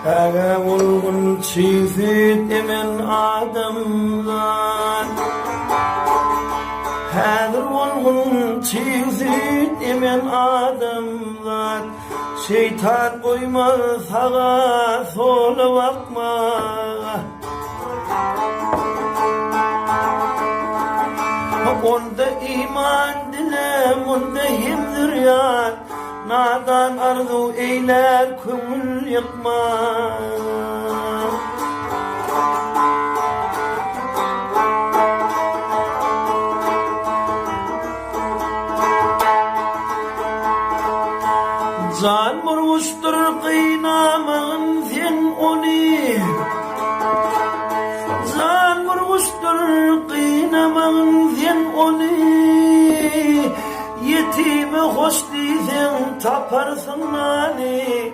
Aga olgun çifit emen adamlar Hadır olgun çifit emen adamlar Şeytan koymaz sağa sola bakma Onda iman dilem onda himdir yar Nadan arzu eyler kömül yıkma Can vurmuştur kıynamağın sen onu Can vurmuştur kıynamağın sen onu Yetime hoş değilsen taparsın nani